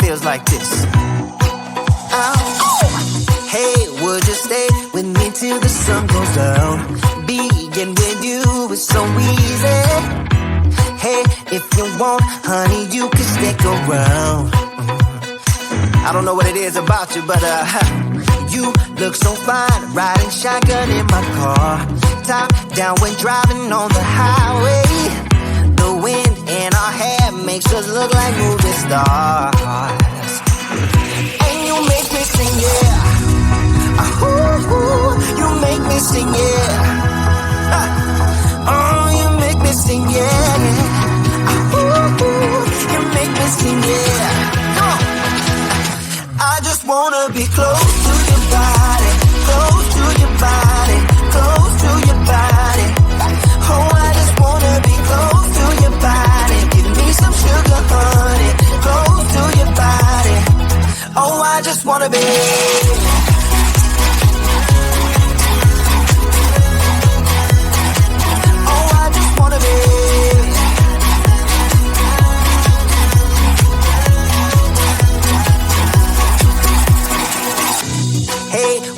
feels like this. Hey, would you stay with me till the sun goes down? Being with you is so easy. Hey, if you want, honey, you can stick around. I don't know what it is about you, but you look so fine, riding shotgun in my car. Top down when driving on the highway. The wind in our hair makes us look like movie stars. And you make me sing, yeah. Ooh, you make me sing, yeah. Oh, you make me sing, yeah. Ooh, you make me sing, yeah. Come on. I just wanna be close to your body, close to your body, close to your body. Oh, I just wanna be close to your body. Give me some sugar, honey, close to your body. Oh, I just wanna be.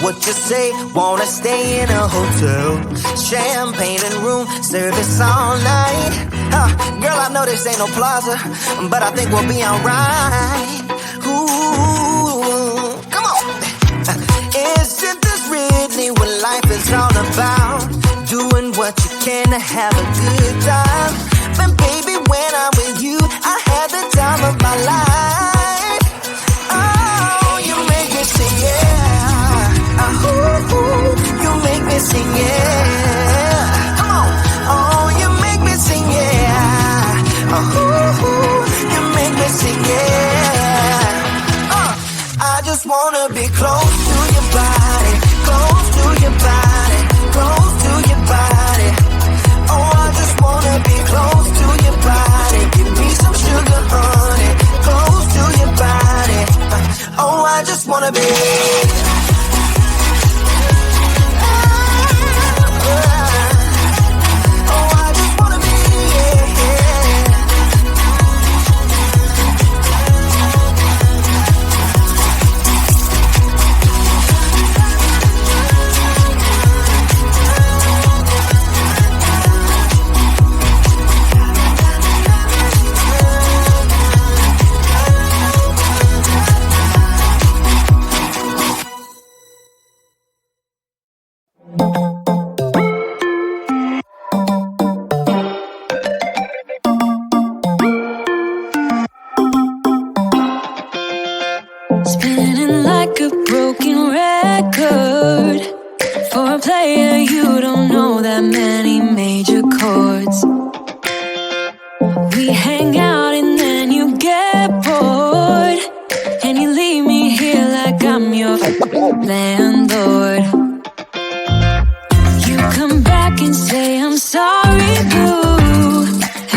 What you say, wanna stay in a hotel, champagne and room service all night. Girl, I know this ain't no plaza, but I think we'll be alright. Ooh, come on. Isn't this really what life is all about? Doing what you can to have a good time. But baby, when I'm with you, I have the time of my life. Oh, you make me sing, yeah. Ooh, you make me sing, yeah. Come on. Oh, you make me sing, yeah. Ooh, you make me sing, yeah. I just wanna be close to your body, close to your body, close to your body. Oh, I just wanna be close to your body. Give me some sugar, honey, close to your body. Oh, I just wanna be. Spinning like a broken record. For a player, you don't know that many major chords. We hang out and then you get bored, and you leave me here like I'm your landlord. You come back and say I'm sorry, boo,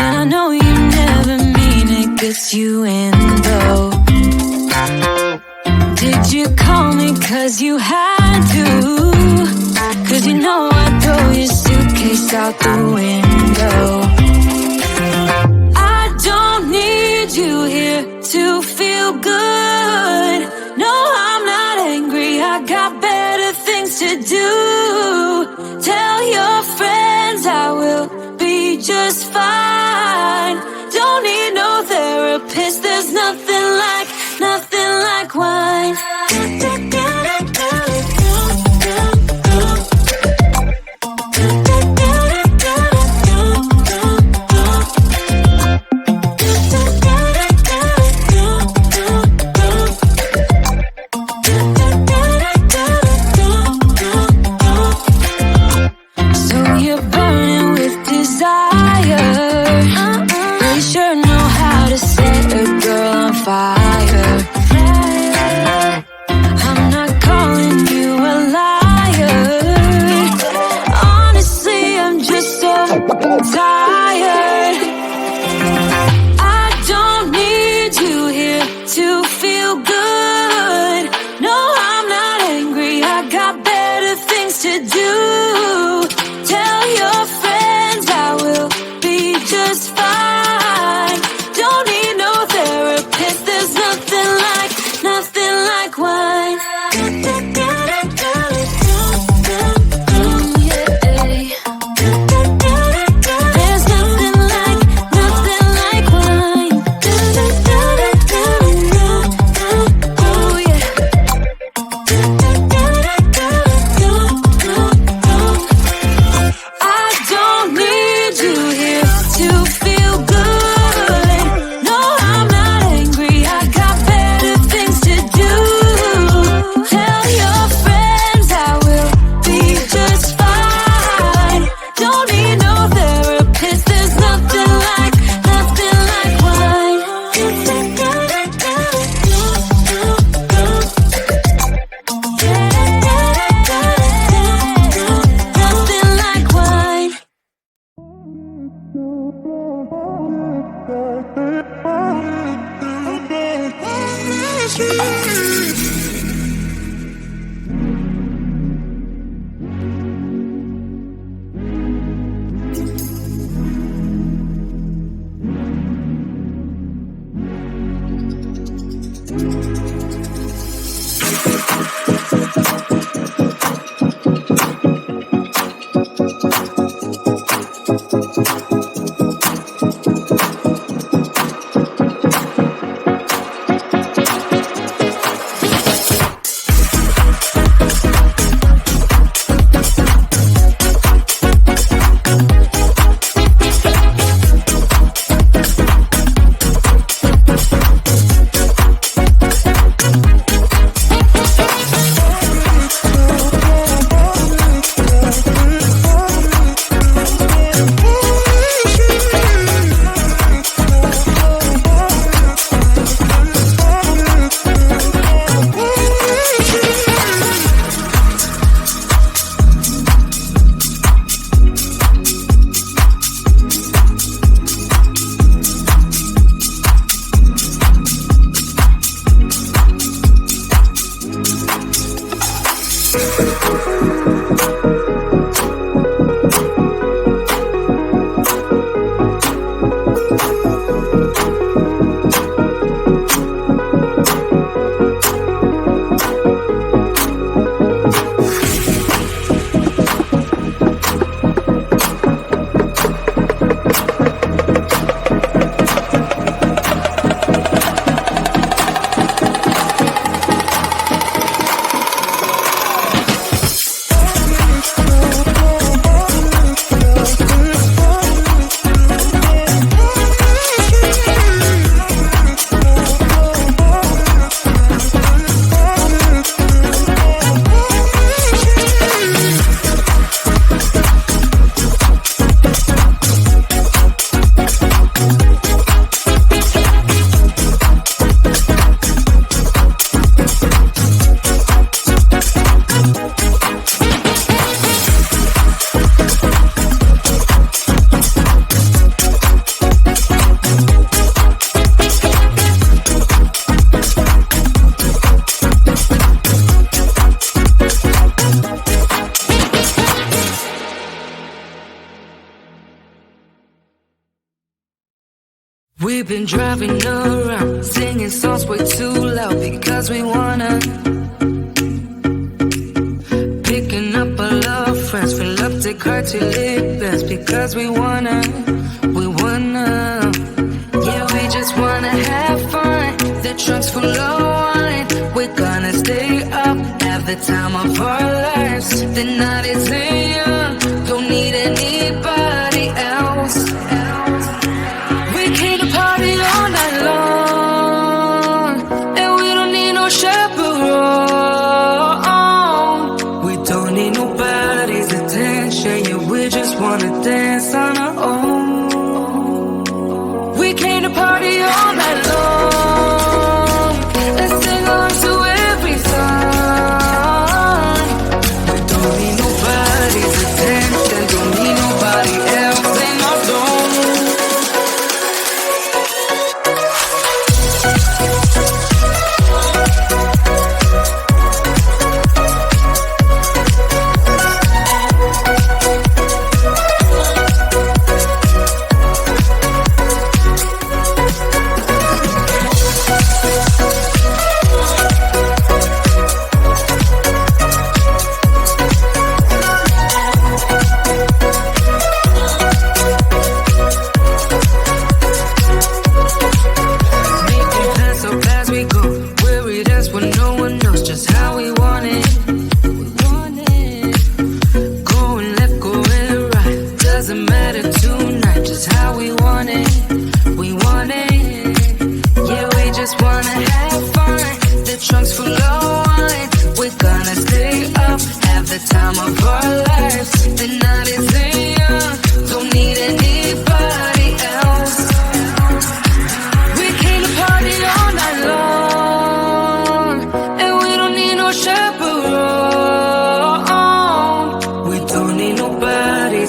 and I know you never mean it, gets you in though. Did you call me cause you had to? Cause you know I'd throw your suitcase out the window. I don't need you here to feel good. No, I'm not angry, I got better things to do. Tell your friends I will be just fine. Don't need no therapist, there's nothing like wine. So you're burning with desire. You sure know how to set a girl on fire. I'm not calling you a liar. Honestly, I'm just so tired. I don't need you here to feel good. No, I'm not angry, I got better things to do. Tell your friends I will be just fine. Don't need no therapist, there's nothing like We've been driving around, singing songs way too loud because we wanna. Picking up all our friends, fill up the car till it bends because we wanna. Yeah, we just wanna have fun. The trunk's full of wine. We're gonna stay up, have the time of our lives. The night is young, don't need anybody else. We came to party all night long, and we don't need no chaperone. We don't need nobody's attention, yeah, we just wanna dance on our own. We came to party all night long, and sing on to every song. We don't need nobody's attention, don't need nobody else in our zone.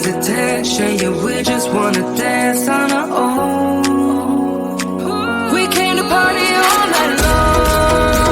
Attention, yeah, we just wanna dance on our own. We came to party all night long.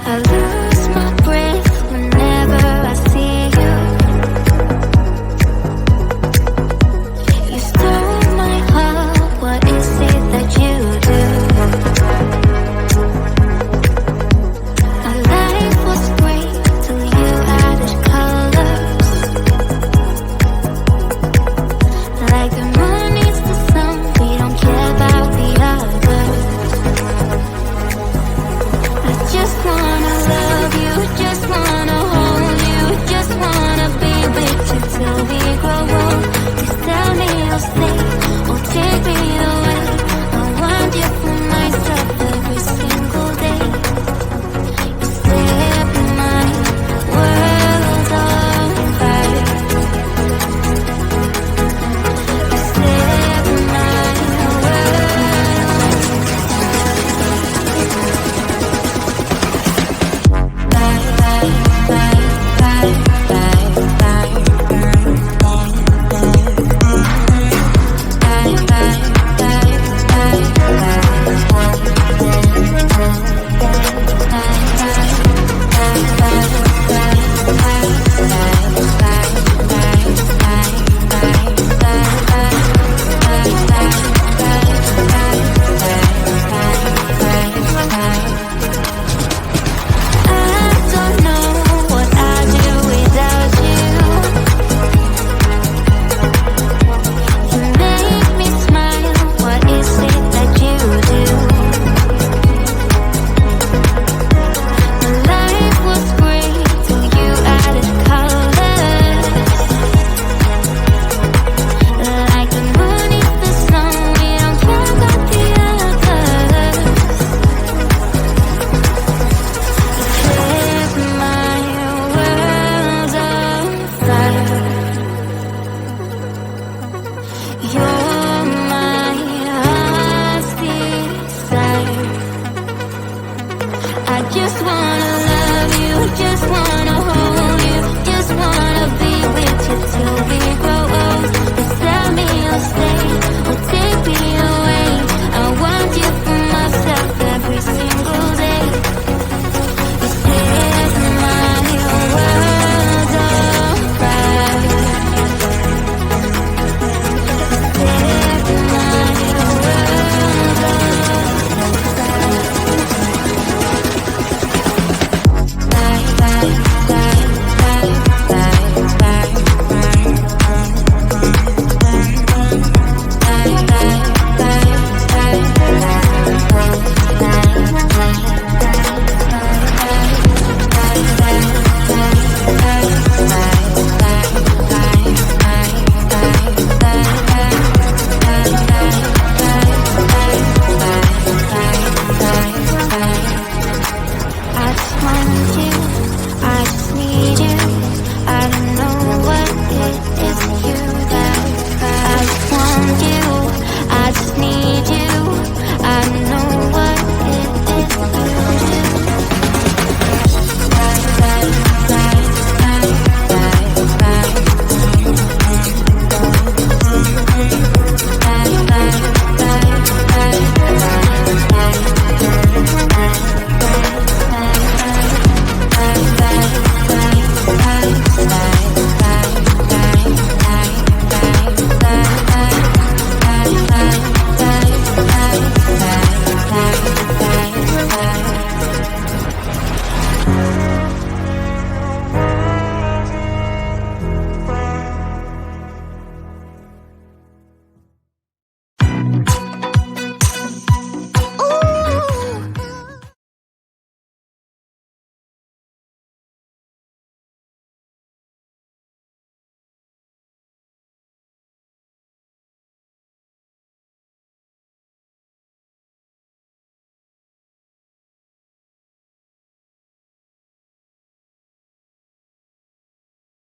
I lose my breath whenever I see you. You stole my heart, what is it that you do? Our life was great till you added colors. Like the moon needs the sun, we don't care about the others. I just wanna love you, just wanna hold you, just wanna be with you till we grow old. Please tell me you'll stay or take me away. I want you for myself every single day. You set my world on fire. You set my just wanna love you, just wanna